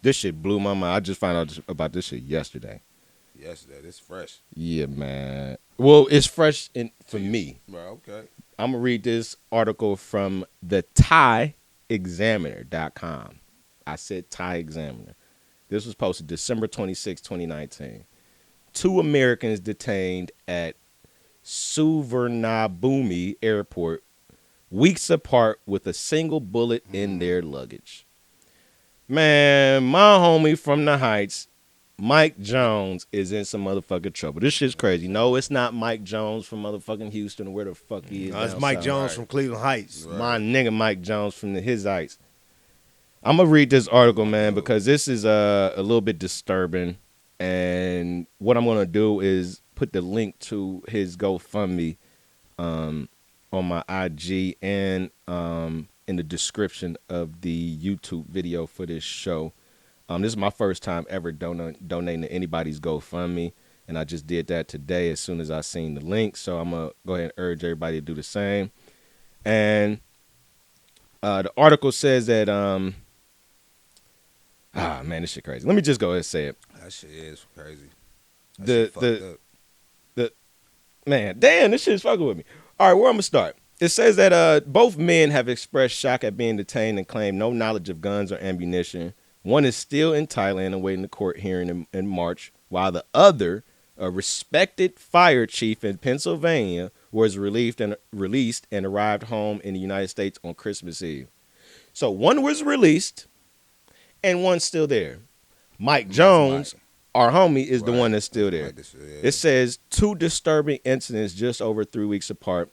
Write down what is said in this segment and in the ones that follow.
This shit blew my mind. I just found out about this shit yesterday. Yesterday, this fresh. Yeah, man. Well, it's fresh for me. Right, okay. I'm going to read this article from the ThaiExaminer.com. I said Thai Examiner. This was posted December 26, 2019. 2 Americans detained at Suvarnabhumi Airport weeks apart with a single bullet in their luggage. Man, my homie from the Heights, Mike Jones, is in some motherfucking trouble. This shit's crazy. No, it's not Mike Jones from motherfucking Houston or where the fuck he is. No, it's Mike Jones from Cleveland Heights. Right. My nigga Mike Jones from his Heights. I'm going to read this article, man, because this is a little bit disturbing. And what I'm going to do is put the link to his GoFundMe on my IG and in the description of the YouTube video for this show. This is my first time ever donating to anybody's GoFundMe, and I just did that today as soon as I seen the link. So I'm going to go ahead and urge everybody to do the same. And the article says that, man, this shit crazy. Let me just go ahead and say it. That shit is crazy. The man, damn, this shit's fucking with me. All right, where I'm going to start? It says that both men have expressed shock at being detained and claim no knowledge of guns or ammunition. One is still in Thailand awaiting the court hearing in March, while the other, a respected fire chief in Pennsylvania, was released and arrived home in the United States on Christmas Eve. So one was released and one's still there. Mike Jones, our homie, is the one that's still there. It says 2 disturbing incidents just over 3 weeks apart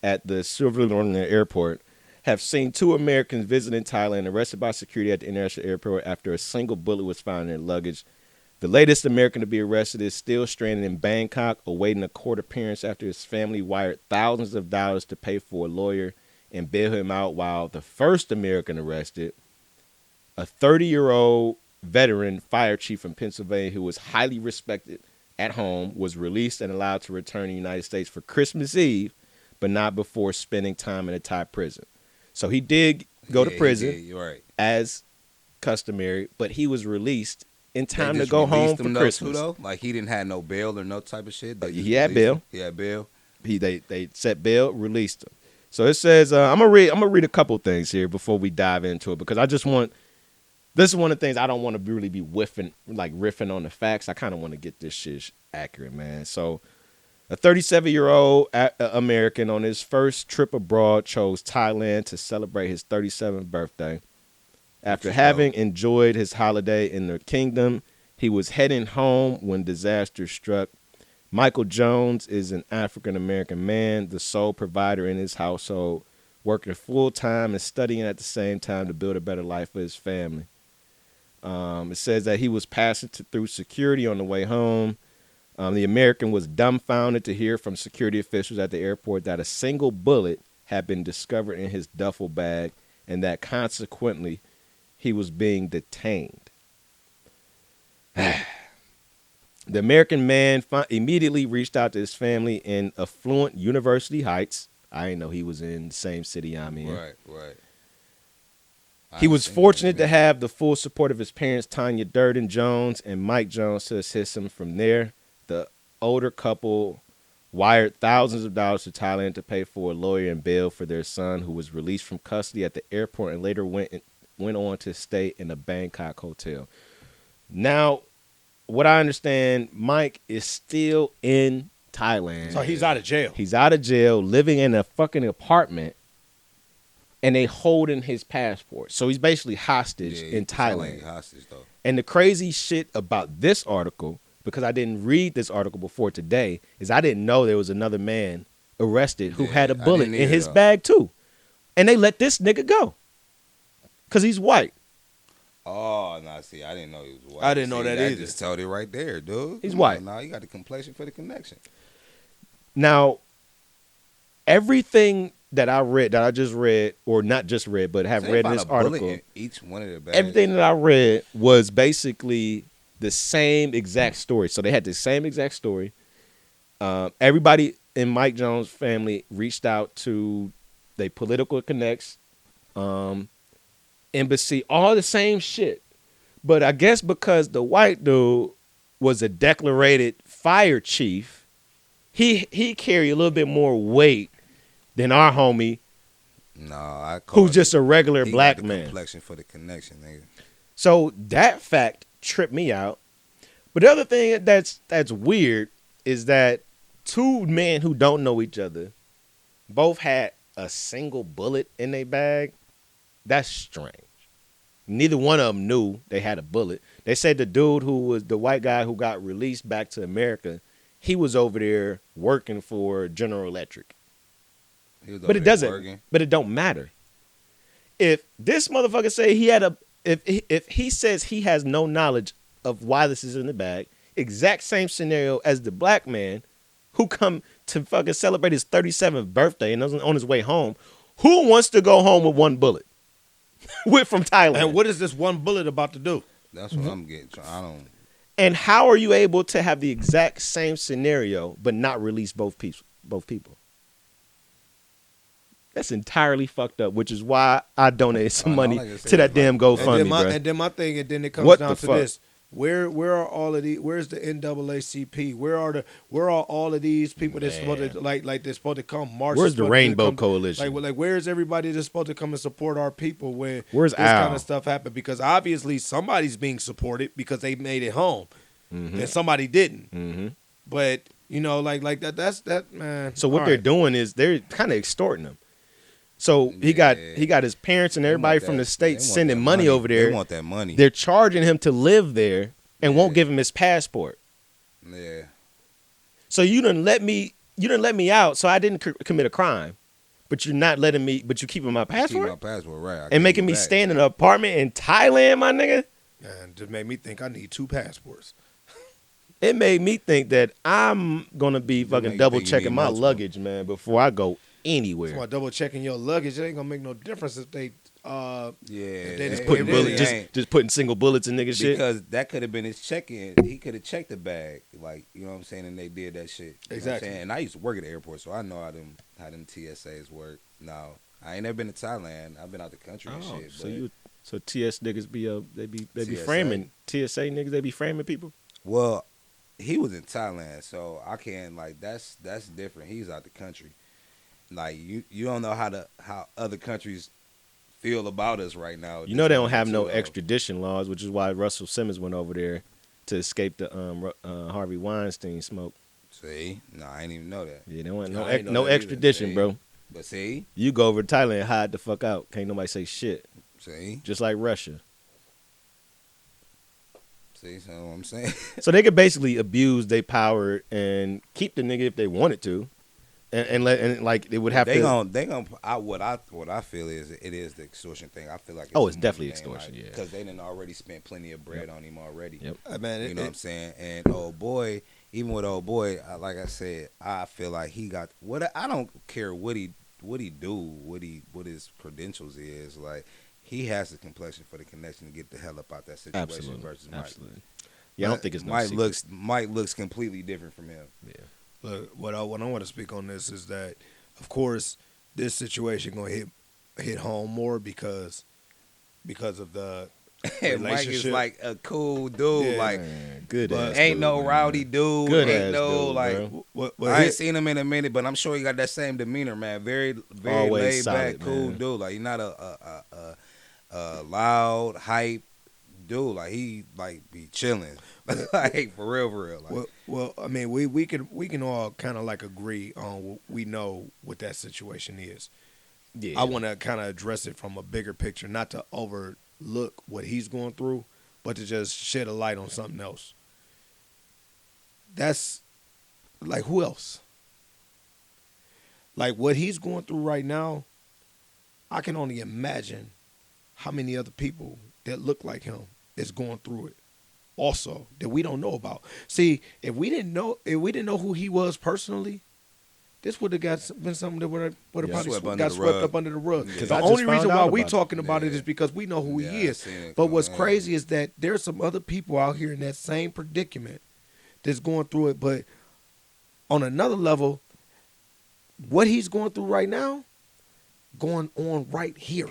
at the Suvarnabhumi Airport have seen 2 Americans visiting Thailand arrested by security at the international airport after a single bullet was found in their luggage. The latest American to be arrested is still stranded in Bangkok, awaiting a court appearance after his family wired thousands of dollars to pay for a lawyer and bail him out, while the first American arrested, a 30-year-old veteran fire chief from Pennsylvania who was highly respected at home, was released and allowed to return to the United States for Christmas Eve, but not before spending time in a Thai prison. So he did go to prison as customary, but he was released in time to go home for Christmas. Though? Like he didn't have no bail or no type of shit? He had bail. He had bail. They set bail, released him. So it says, I'm gonna read a couple things here before we dive into it, because this is one of the things I don't want to really be riffing on the facts. I kind of want to get this shit accurate, man. So a 37-year-old American on his first trip abroad chose Thailand to celebrate his 37th birthday. After having enjoyed his holiday in the kingdom, he was heading home when disaster struck. Michael Jones is an African-American man, the sole provider in his household, working full-time and studying at the same time to build a better life for his family. It says that he was passing through security on the way home. The American was dumbfounded to hear from security officials at the airport that a single bullet had been discovered in his duffel bag and that consequently he was being detained. The American man immediately reached out to his family in affluent University Heights. I didn't know he was in the same city I'm in. Right. He was fortunate to have the full support of his parents, Tanya Durden Jones and Mike Jones, to assist him from there. The older couple wired thousands of dollars to Thailand to pay for a lawyer and bail for their son, who was released from custody at the airport and later went on to stay in a Bangkok hotel. Now, what I understand, Mike is still in Thailand. So he's out of jail. He's out of jail, living in a fucking apartment, and they holding his passport. So he's basically hostage in Thailand. Hostage, though. And the crazy shit about this article, because I didn't read this article before today, is I didn't know there was another man arrested who had a bullet in his bag too. And they let this nigga go. Because he's white. Oh, no, see, I didn't know he was white. I didn't know that either. Just told it right there, dude. He's white. Now you got the complexion for the connection. Now, everything that I just read, or not just read, but have read in this article, in each one of their bags. Everything that I read was basically the same exact story. So they had the same exact story. Everybody in Mike Jones' family reached out to their political connects, embassy, all the same shit. But I guess because the white dude was a declarated fire chief, he carried a little bit more weight than our homie, No, I call who's just a regular he black got the man. complexion for the connection, nigga. So that fact tripped me out. But the other thing that's weird is that two men who don't know each other both had a single bullet in their bag. That's strange. Neither one of them knew they had a bullet. They said the dude who was the white guy who got released back to America, he was over there working for General Electric. He was But over it there doesn't. working. But it don't matter. If this motherfucker say he had a, if he says he has no knowledge of why this is in the bag, exact same scenario as the black man who come to fucking celebrate his 37th birthday and on his way home, who wants to go home with one bullet? With from Thailand. And what is this one bullet about to do? That's what I'm getting. I don't. And how are you able to have the exact same scenario but not release both people? That's entirely fucked up, which is why I donated some I money like to say to that that, damn like- GoFundMe, bro. And then my thing, and then it comes What down the to fuck? this: where are all of these? Where's the NAACP? Where are all of these people that's supposed to like they're supposed to come march? Where's the supposed to Rainbow come- Coalition? Like where's everybody that's supposed to come and support our people when Where's this Al? kind of stuff happen? Because obviously somebody's being supported because they made it home, and somebody didn't. Mm-hmm. But you know, like that. That's that man. So what All they're right. doing is they're kind of extorting him. So he got his parents and They everybody want from that- the state they want sending that money over there. They want that money. They're charging him to live there and won't Yeah. give him his passport. Yeah. So you didn't let me out, so I didn't commit a crime. But you're not letting me. But you keeping my Keep passport my passport right. I give and making it me back. stay in an apartment in Thailand, my nigga. Man, just made me think I need 2 passports. It made me think that I'm gonna be make fucking you double think you checking need my multiple. luggage, man, before I go So anywhere. while double checking your luggage, it ain't gonna make no difference if they Yeah. They just it putting really Bullet, ain't. just putting single bullets in nigga shit. Because that could have been his check-in. He could have checked the bag, like, you know what I'm saying, and they did that shit. You know what I'm Exactly. saying? And I used to work at the airport, so I know how them TSAs work. Now, I ain't never been to Thailand. I've been out the country and Oh, shit. so TS niggas be they be TSA. framing TSA niggas, they be framing people. Well, he was in Thailand, so I can't, like, that's different. He's out the country. Like, you don't know how other countries feel about us right now. You know they don't have no Too, though. extradition laws, which is why Russell Simmons went over there to escape the Harvey Weinstein smoke. See? No, I didn't even know that. Yeah, they want Yeah, no I ain't know no that either. extradition, See? bro. But see? You go over to Thailand and hide the fuck out. Can't nobody say shit. See? Just like Russia. See? So what I'm saying? So they could basically abuse their power and keep the nigga if they wanted to, and like they would have they to. gonna what I feel is it is the extortion thing. I feel like Oh, it's a money definitely thing, extortion, yeah. because they done already spent plenty of bread on him already. Yep. man, You know what I'm saying? And old boy, even with old boy, like I said, I feel like he got what I don't care what he do, what his credentials is. Like, he has the complexion for the connection to get the hell up out that situation Absolutely. versus Mike. Absolutely. Yeah, I don't think it's no Mike secret. Mike looks completely different from him. Yeah. Look, what I want to speak on this is that, of course, this situation gonna hit home more because of the And Mike is relationship. like a cool dude. Yeah, like, Man, good But ass. ain't dude, no man. rowdy dude. Good ain't ass no dude, like. bro. I ain't seen him in a minute, but I'm sure he got that same demeanor, man. Very Always laid solid, back, cool man. dude. Like, he's not a loud, hype dude. Like, he like be chilling, like for real. Like, well, I mean, we can all kind of like agree on what we know what that situation is. Yeah. I want to kind of address it from a bigger picture, not to overlook what he's going through, but to just shed a light on something else. That's like, who else? Like, what he's going through right now, I can only imagine how many other people that look like him is going through it also that we don't know about. See, if we didn't know who he was personally, this would have been something that would have Yeah, probably swept under got the swept rug. up under the rug. Yeah. The 'Cause I only just reason found why out we about it. talking about it Yeah. is because we know who Yeah, he I is. seen it But come what's in. crazy is that there's some other people out here in that same predicament that's going through it. But on another level, what he's going through right now, going on right here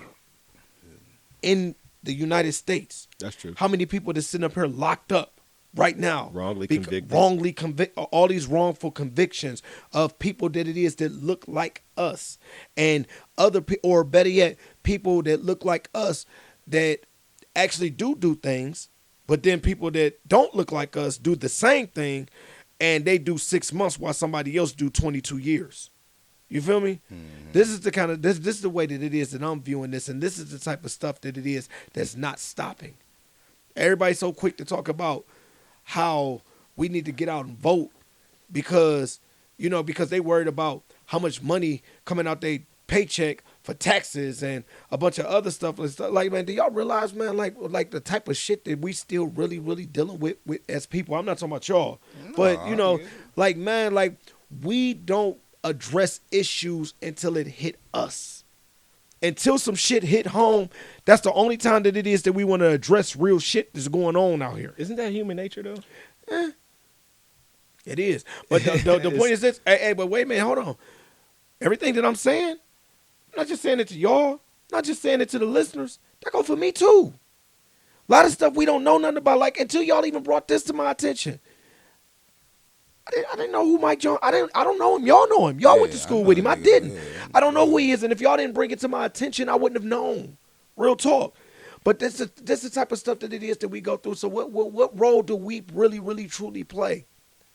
in the United States. That's true. How many people that's sitting up here locked up right now? Wrongly Bec- convicted. Wrongly convict. All these wrongful convictions of people that it is that look like us, and other people, or better yet, people that look like us that actually do things, but then people that don't look like us do the same thing, and they do 6 months while somebody else do 22 years. You feel me? This is the kind of this is the way that it is that I'm viewing this, and this is the type of stuff that it is that's not stopping. Everybody's so quick to talk about how we need to get out and vote because they worried about how much money coming out their paycheck for taxes and a bunch of other stuff. Like, man, do y'all realize, man, like the type of shit that we still really, really dealing with as people? I'm not talking about y'all, but like, man, like we don't address issues until it hit us. Until some shit hit home, that's the only time that it is that we want to address real shit that's going on out here. Isn't that human nature though? It is. But the point is this. Hey, but wait a minute, hold on. Everything that I'm saying, I'm not just saying it to y'all, not just saying it to the listeners. That go for me too. A lot of stuff we don't know nothing about, like until y'all even brought this to my attention. I didn't know who Mike Jones. I don't know him. Y'all know him. Y'all went to school with him. I didn't. I don't know who he is, and if y'all didn't bring it to my attention, I wouldn't have known. Real talk. But this is the type of stuff that it is that we go through. So what role do we really, really, truly play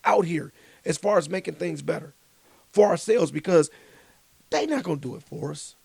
out here as far as making things better for ourselves? Because they not gonna do it for us.